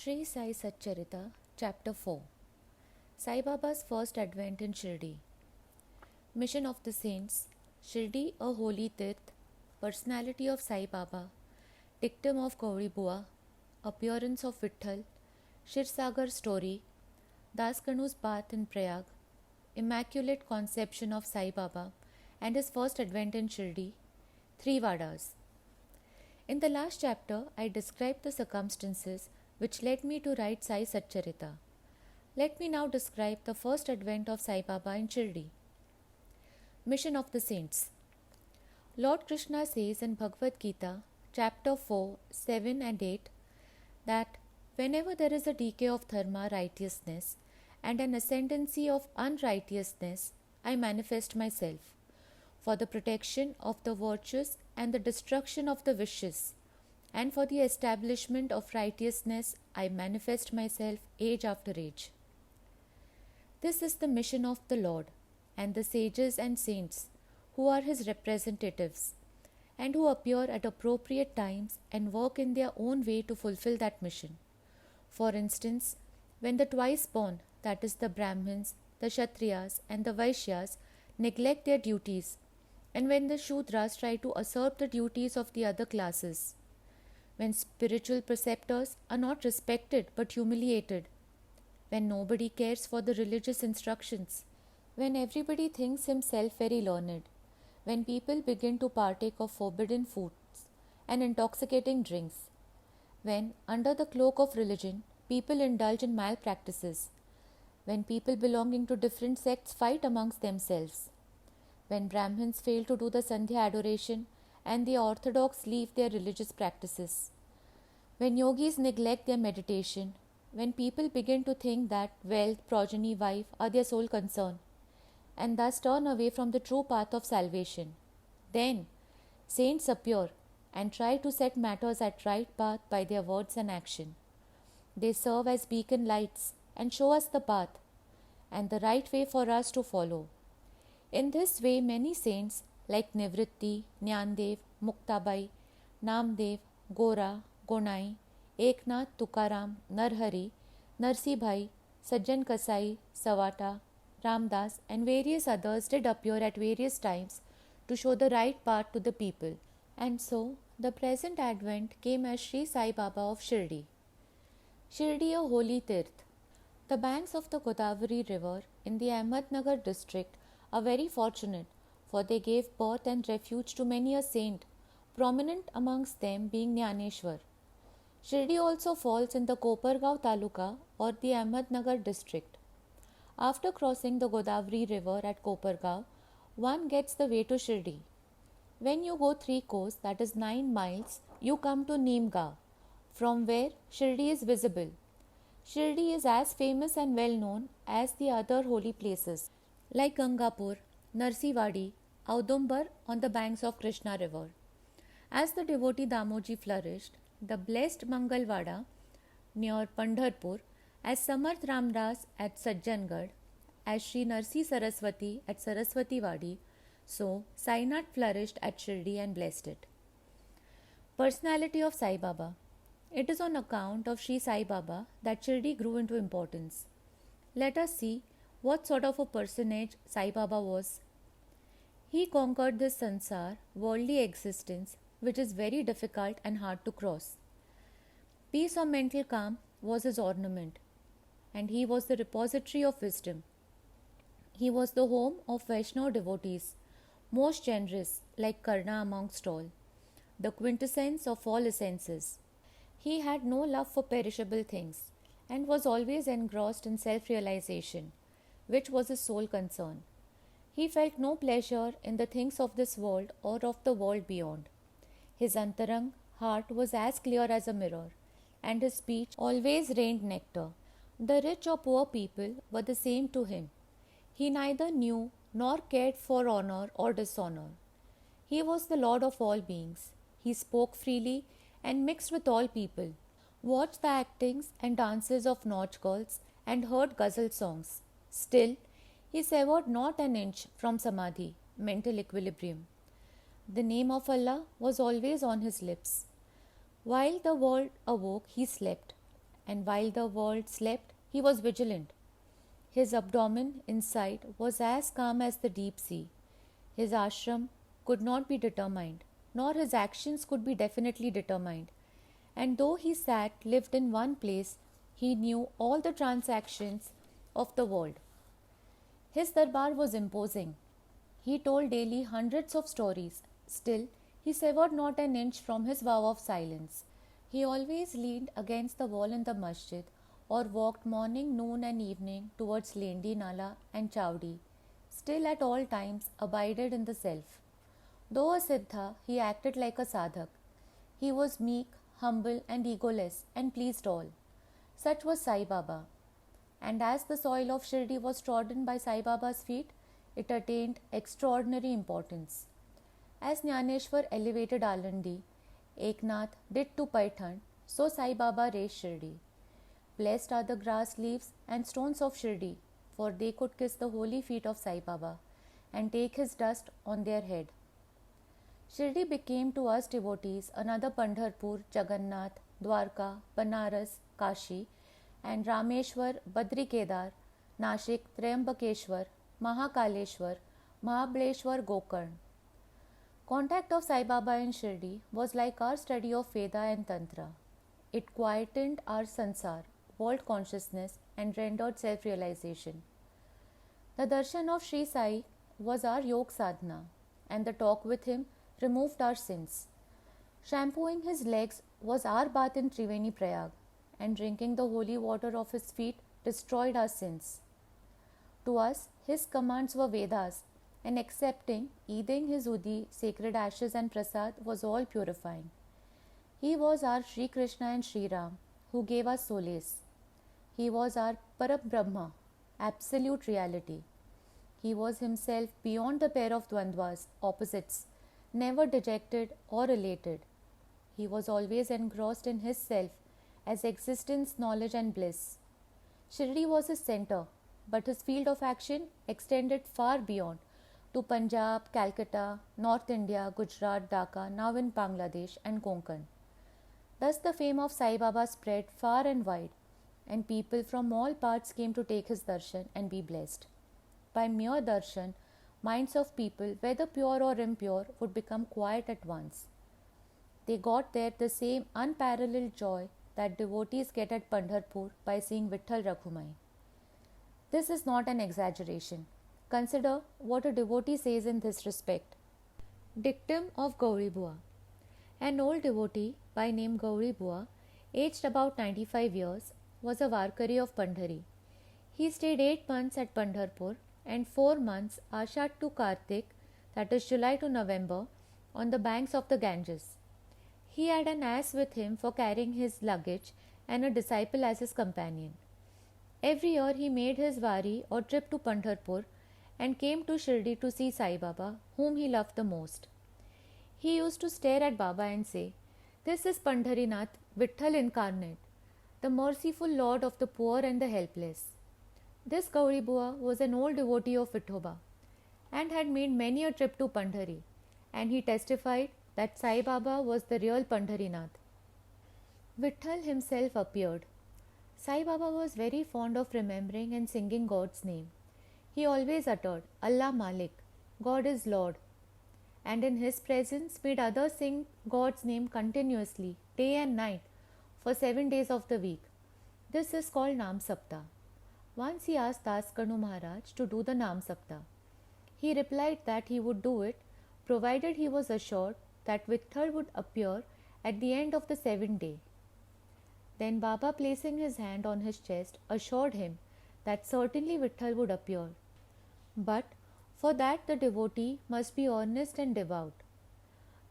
Sri Sai Satcharita Chapter 4. Sai Baba's first advent in Shirdi. Mission of the Saints. Shirdi, a holy tirth. Personality of Sai Baba. Dictum of Gauri Bua. Appearance of Vitthal. Shirsagar story. Das Kanu's bath in Prayag. Immaculate conception of Sai Baba and his first advent in Shirdi. 3 Vadas. In the last chapter, I described the circumstances which led me to write Sai Satcharita. Let me now describe the first advent of Sai Baba in Shirdi. Mission of the Saints. Lord Krishna says in Bhagavad Gita, chapter 4, 7 and 8, that whenever there is a decay of dharma, righteousness, and an ascendancy of unrighteousness, I manifest myself, for the protection of the virtuous and the destruction of the vicious, and for the establishment of righteousness, I manifest myself age after age. This is the mission of the Lord and the sages and saints who are his representatives and who appear at appropriate times and work in their own way to fulfill that mission. For instance, when the twice born, that is the Brahmins, the Kshatriyas and the Vaishyas, neglect their duties, and when the Shudras try to usurp the duties of the other classes, when spiritual preceptors are not respected but humiliated, when nobody cares for the religious instructions, when everybody thinks himself very learned, when people begin to partake of forbidden foods and intoxicating drinks, when, under the cloak of religion, people indulge in malpractices, when people belonging to different sects fight amongst themselves, when Brahmins fail to do the Sandhya adoration and the Orthodox leave their religious practices, when yogis neglect their meditation, when people begin to think that wealth, progeny, wife are their sole concern, and thus turn away from the true path of salvation, then saints appear and try to set matters at right path by their words and action. They serve as beacon lights and show us the path and the right way for us to follow. In this way, many saints like Nivritti, Jnandev, Muktabai, Namdev, Gora, Gonai, Eknath, Tukaram, Narhari, Narsibhai, Sajjan Kasai, Savata, Ramdas and various others did appear at various times to show the right path to the people. And so, the present advent came as Sri Sai Baba of Shirdi. Shirdi, a holy tirth. The banks of the Godavari river in the Ahmednagar district are very fortunate, for they gave birth and refuge to many a saint, prominent amongst them being Jnaneshwar. Shirdi also falls in the Kopargaon Taluka or the Ahmednagar district. After crossing the Godavari river at Kopargaon, one gets the way to Shirdi. When you go 3 kos, that is 9 miles, you come to Neemgaon, from where Shirdi is visible. Shirdi is as famous and well known as the other holy places, like Gangapur, Narsivadi, Audumbar on the banks of Krishna river. As the devotee Damoji flourished, the blessed Mangalwada near Pandharpur, as Samarth Ramdas at Sajjangad, as Sri Narsi Saraswati at Saraswati Wadi, so Sainath flourished at Shirdi and blessed it. Personality of Sai Baba. It is on account of Sri Sai Baba that Shirdi grew into importance. Let us see what sort of a personage Sai Baba was. He conquered this sansar, worldly existence, which is very difficult and hard to cross. Peace or mental calm was his ornament, and he was the repository of wisdom. He was the home of Vaishnava devotees, most generous, like Karna amongst all, the quintessence of all essences. He had no love for perishable things, and was always engrossed in self-realization, which was his sole concern. He felt no pleasure in the things of this world or of the world beyond. His antarang heart was as clear as a mirror, and his speech always rained nectar. The rich or poor people were the same to him. He neither knew nor cared for honor or dishonor. He was the Lord of all beings. He spoke freely and mixed with all people, watched the actings and dances of nautch girls, and heard ghazal songs. Still, he severed not an inch from samadhi, mental equilibrium. The name of Allah was always on his lips. While the world awoke, he slept, and while the world slept, he was vigilant. His abdomen inside was as calm as the deep sea. His ashram could not be determined, nor his actions could be definitely determined. And though he lived in one place, he knew all the transactions of the world. His darbar was imposing. He told daily hundreds of stories. Still, he severed not an inch from his vow of silence. He always leaned against the wall in the masjid or walked morning, noon and evening towards Lendi Nala and Chowdi, still at all times abided in the self. Though a siddha, he acted like a sadhak. He was meek, humble and egoless and pleased all. Such was Sai Baba. And as the soil of Shirdi was trodden by Sai Baba's feet, it attained extraordinary importance. As Jnaneshwar elevated Alandi, Eknath did to Paithan, so Sai Baba raised Shirdi. Blessed are the grass leaves and stones of Shirdi, for they could kiss the holy feet of Sai Baba and take his dust on their head. Shirdi became to us devotees another Pandharpur, Jagannath, Dwarka, Banaras, Kashi, and Rameshwar, Badri Kedar, Nashik, Triambakeshwar, Mahakaleshwar, Mahabaleshwar, Gokarn. Contact of Sai Baba in Shirdi was like our study of Veda and Tantra. It quietened our sansar, world consciousness and rendered self-realization. The darshan of Sri Sai was our yoga sadhana, and the talk with him removed our sins. Shampooing his legs was our bath in Triveni Prayag, and drinking the holy water of his feet destroyed our sins. To us, his commands were Vedas, and accepting, eating his udi, sacred ashes and prasad was all purifying. He was our Sri Krishna and Sri Ram, who gave us solace. He was our Parabrahma, absolute reality. He was himself beyond the pair of dvandvas, opposites, never dejected or elated. He was always engrossed in his self as existence, knowledge and bliss. Shirdi was his center, but his field of action extended far beyond to Punjab, Calcutta, North India, Gujarat, Dhaka, now in Bangladesh and Konkan. Thus the fame of Sai Baba spread far and wide, and people from all parts came to take his darshan and be blessed. By mere darshan, minds of people, whether pure or impure, would become quiet at once. They got there the same unparalleled joy that devotees get at Pandharpur by seeing Vitthal Rakhumai. This is not an exaggeration. Consider what a devotee says in this respect. Dictum of Gauri Bua. An old devotee by name Gauri Bua, aged about 95 years, was a Varkari of Pandhari. He stayed 8 months at Pandharpur and 4 months Ashad to Kartik, that is July to November, on the banks of the Ganges. He had an ass with him for carrying his luggage and a disciple as his companion. Every year he made his wari or trip to Pandharpur and came to Shirdi to see Sai Baba, whom he loved the most. He used to stare at Baba and say, "This is Pandharinath, Vitthal incarnate, the merciful Lord of the poor and the helpless." This Gauri Bua was an old devotee of Vithoba and had made many a trip to Pandhari, and he testified that Sai Baba was the real Pandharinath. Vitthal himself appeared. Sai Baba was very fond of remembering and singing God's name. He always uttered, "Allah Malik, God is Lord," and in his presence made others sing God's name continuously, day and night, for 7 days of the week. This is called Nam Sapta. Once he asked Das Kanu Maharaj to do the Nam Sapta. He replied that he would do it, provided he was assured that Vitthal would appear at the end of the 7th day. Then Baba, placing his hand on his chest, assured him that certainly Vitthal would appear. But for that the devotee must be earnest and devout.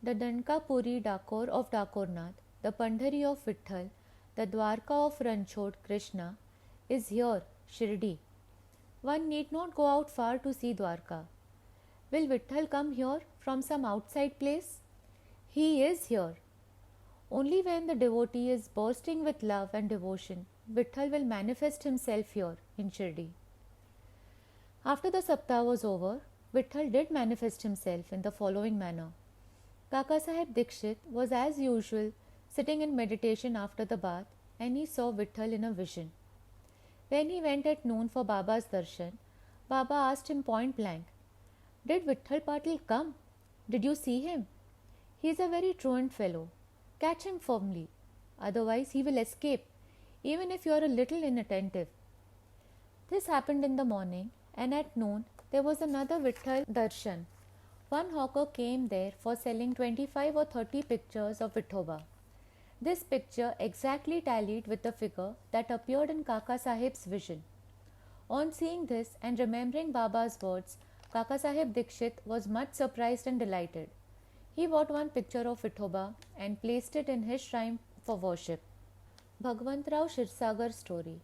The Dankapuri Dakor of Dakornath, the Pandhari of Vitthal, the Dwarka of Ranchod Krishna, is here, Shirdi. One need not go out far to see Dwarka. Will Vitthal come here from some outside place? He is here. Only when the devotee is bursting with love and devotion, Vitthal will manifest himself here in Shirdi. After the Saptah was over, Vitthal did manifest himself in the following manner. Kaka Sahib Dikshit was as usual sitting in meditation after the bath and he saw Vitthal in a vision. When he went at noon for Baba's darshan, Baba asked him point blank, "Did Vitthal Patil come? Did you see him? He is a very truant fellow. Catch him firmly. Otherwise he will escape, even if you are a little inattentive." This happened in the morning, and at noon there was another Vitthal darshan. One hawker came there for selling 25 or 30 pictures of Vithoba. This picture exactly tallied with the figure that appeared in Kaka Sahib's vision. On seeing this and remembering Baba's words, Kaka Sahib Dikshit was much surprised and delighted. He bought one picture of Vithoba and placed it in his shrine for worship. Bhagwantrao Shirsagar story.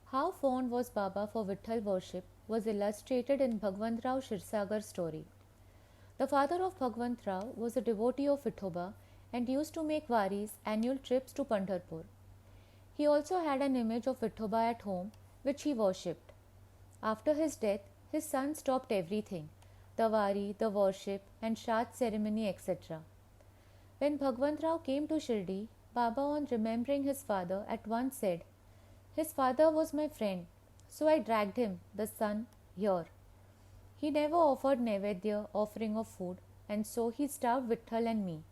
How fond was Baba for Vitthal worship was illustrated in Bhagwantrao Shirsagar story. The father of Bhagwantrao was a devotee of Vithoba and used to make varis, annual trips to Pandharpur. He also had an image of Vithoba at home, which he worshipped. After his death, his son stopped everything, the vari, the worship, and Shad ceremony, etc. When Bhagwantrao came to Shirdi, Baba, on remembering his father, at once said, "His father was my friend, so I dragged him, the son, here. He never offered Naivedya, offering of food, and so he starved Vitthal and me.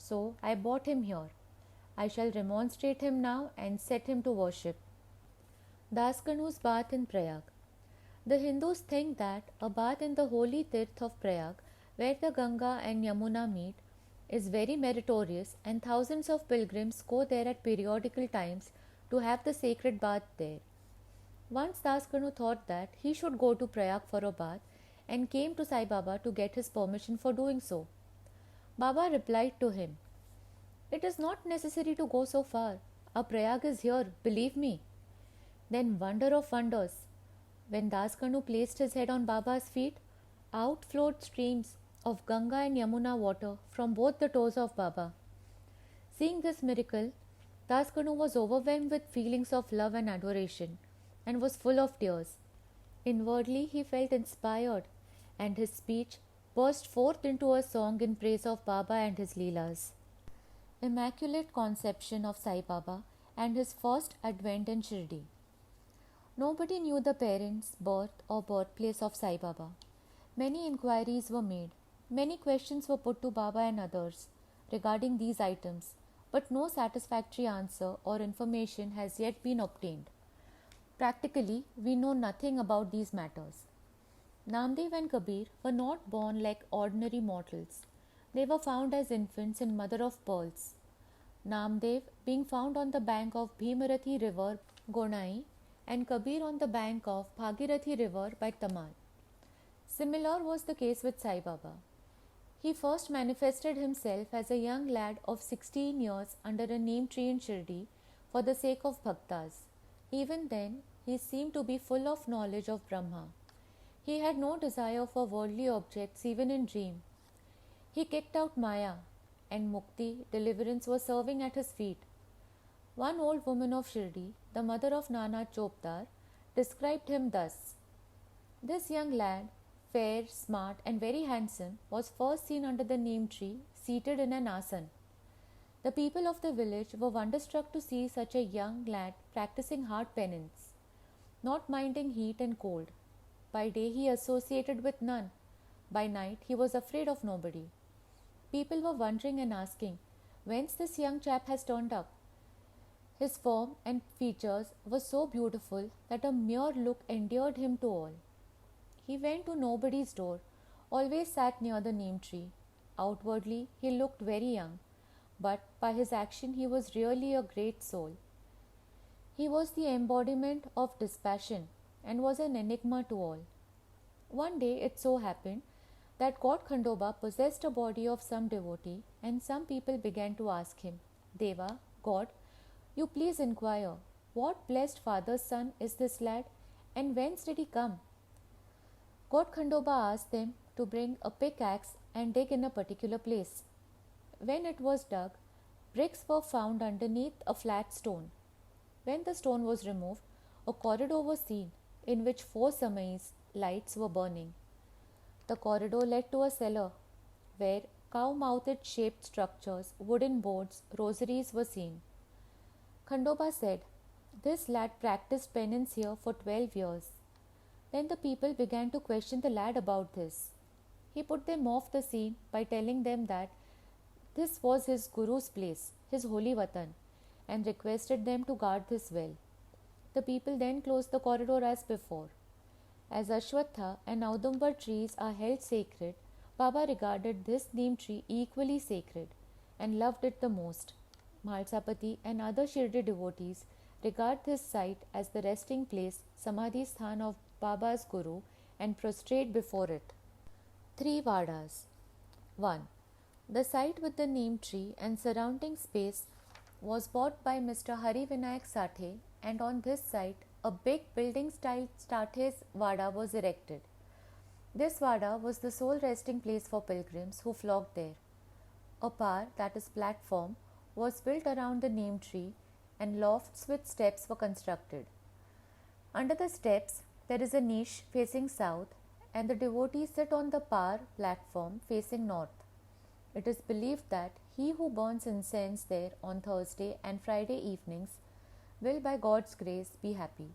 So I brought him here. I shall remonstrate him now and set him to worship." Daskanu's bath in Prayag. The Hindus think that a bath in the holy tirth of Prayag, where the Ganga and Yamuna meet, is very meritorious, and thousands of pilgrims go there at periodical times to have the sacred bath there. Once Daskanu thought that he should go to Prayag for a bath and came to Sai Baba to get his permission for doing so. Baba replied to him, "It is not necessary to go so far. A Prayag is here, believe me." Then, wonder of wonders, when Daskanu placed his head on Baba's feet, out flowed streams of Ganga and Yamuna water from both the toes of Baba. Seeing this miracle, Daskanu was overwhelmed with feelings of love and adoration and was full of tears. Inwardly he felt inspired, and his speech burst forth into a song in praise of Baba and his Leelas. Immaculate Conception of Sai Baba and his first advent in Shirdi. Nobody knew the parents, birth or birthplace of Sai Baba. Many inquiries were made. Many questions were put to Baba and others regarding these items, but no satisfactory answer or information has yet been obtained. Practically, we know nothing about these matters. Namdev and Kabir were not born like ordinary mortals. They were found as infants in mother of pearls. Namdev being found on the bank of Bhimarathi river Gonai and Kabir on the bank of Bhagirathi river by Tamal. Similar was the case with Sai Baba. He first manifested himself as a young lad of 16 years under a neem tree in Shirdi for the sake of bhaktas. Even then, he seemed to be full of knowledge of Brahma. He had no desire for worldly objects even in dream. He kicked out Maya, and Mukti, deliverance, was serving at his feet. One old woman of Shirdi, the mother of Nana Chopdar, described him thus: "This young lad, fair, smart, and very handsome, was first seen under the neem tree, seated in an asan. The people of the village were wonderstruck to see such a young lad practicing hard penance, not minding heat and cold. By day he associated with none. By night he was afraid of nobody. People were wondering and asking, whence this young chap has turned up. His form and features were so beautiful that a mere look endeared him to all. He went to nobody's door, always sat near the neem tree. Outwardly he looked very young, but by his action he was really a great soul. He was the embodiment of dispassion and was an enigma to all. One day it so happened that God Khandoba possessed a body of some devotee, and some people began to ask him, 'Deva, God, you please inquire, what blessed father's son is this lad, and whence did he come?' God Khandoba asked them to bring a pickaxe and dig in a particular place. When it was dug, bricks were found underneath a flat stone. When the stone was removed, a corridor was seen in which 4 samais lights were burning. The corridor led to a cellar where cow-mouthed shaped structures, wooden boards, rosaries were seen. Khandoba said, "This lad practiced penance here for 12 years. Then the people began to question the lad about this. He put them off the scene by telling them that this was his Guru's place, his holy Vatan, and requested them to guard this well. The people then closed the corridor as before. As Ashwatha and Audumbar trees are held sacred, Baba regarded this neem tree equally sacred and loved it the most. Malsapati and other Shirdi devotees regard this site as the resting place, Samadhi Sthan of Baba's Guru, and prostrate before it. 3 Vadas. 1. The site with the neem tree and surrounding space was bought by Mr. Hari Vinayak Sathe, and on this site a big building style Sathe's Vada was erected. This Vada was the sole resting place for pilgrims who flocked there. A par, that is platform, was built around the neem tree and lofts with steps were constructed. Under the steps there is a niche facing south and the devotees sit on the par platform facing north. It is believed that he who burns incense there on Thursday and Friday evenings will by God's grace be happy.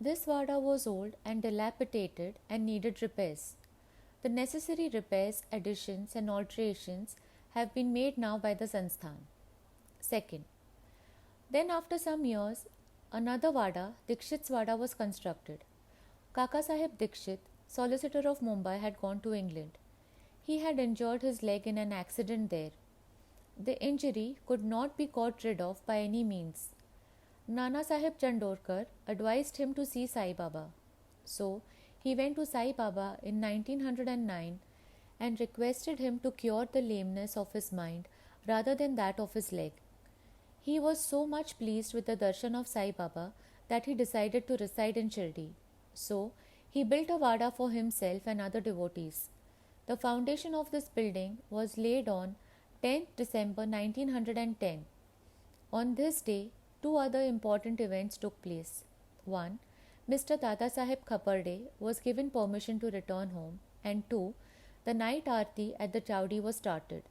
This Vada was old and dilapidated and needed repairs. The necessary repairs, additions and alterations have been made now by the Sansthan. Second, then after some years, another Vada, Dikshit's Vada, was constructed. Kaka Sahib Dikshit, solicitor of Mumbai, had gone to England. He had injured his leg in an accident there. The injury could not be got rid of by any means. Nana Sahib Chandorkar advised him to see Sai Baba. So, he went to Sai Baba in 1909 and requested him to cure the lameness of his mind rather than that of his leg. He was so much pleased with the darshan of Sai Baba that he decided to reside in Shirdi. So, he built a Vada for himself and other devotees. The foundation of this building was laid on 10th December 1910. On this day, 2 other important events took place. 1. Mr. Dada Saheb Khaparde was given permission to return home, and 2. The night aarti at the Chowdi was started.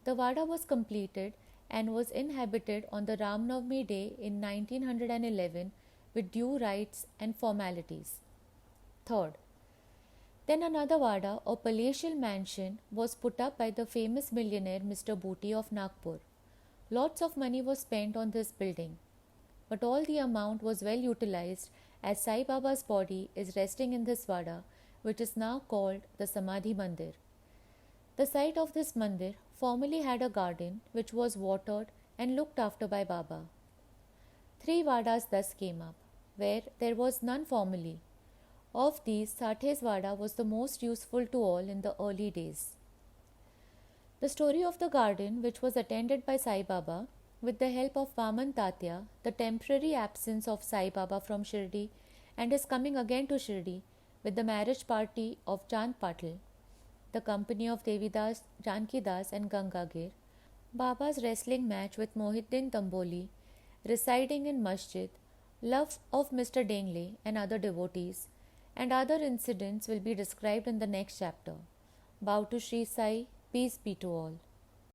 The Vada was completed and was inhabited on the Ram Navami day in 1911 with due rites and formalities. Third, then another Vada or palatial mansion was put up by the famous millionaire Mr. Booty of Nagpur. Lots of money was spent on this building, but all the amount was well utilized as Sai Baba's body is resting in this Vada, which is now called the Samadhi Mandir. The site of this mandir formerly had a garden which was watered and looked after by Baba. 3 Vadas thus came up, where there was none formerly. Of these, Sathe's Vada was the most useful to all in the early days. The story of the garden, which was attended by Sai Baba, with the help of Vaman Tatya, the temporary absence of Sai Baba from Shirdi and his coming again to Shirdi with the marriage party of Chand Patil, the company of Devidas, Janki Das and Gangagir, Baba's wrestling match with Mohiddin Tamboli, residing in Masjid, love of Mr. Dengle and other devotees, and other incidents will be described in the next chapter. Bow to Sri Sai, peace be to all.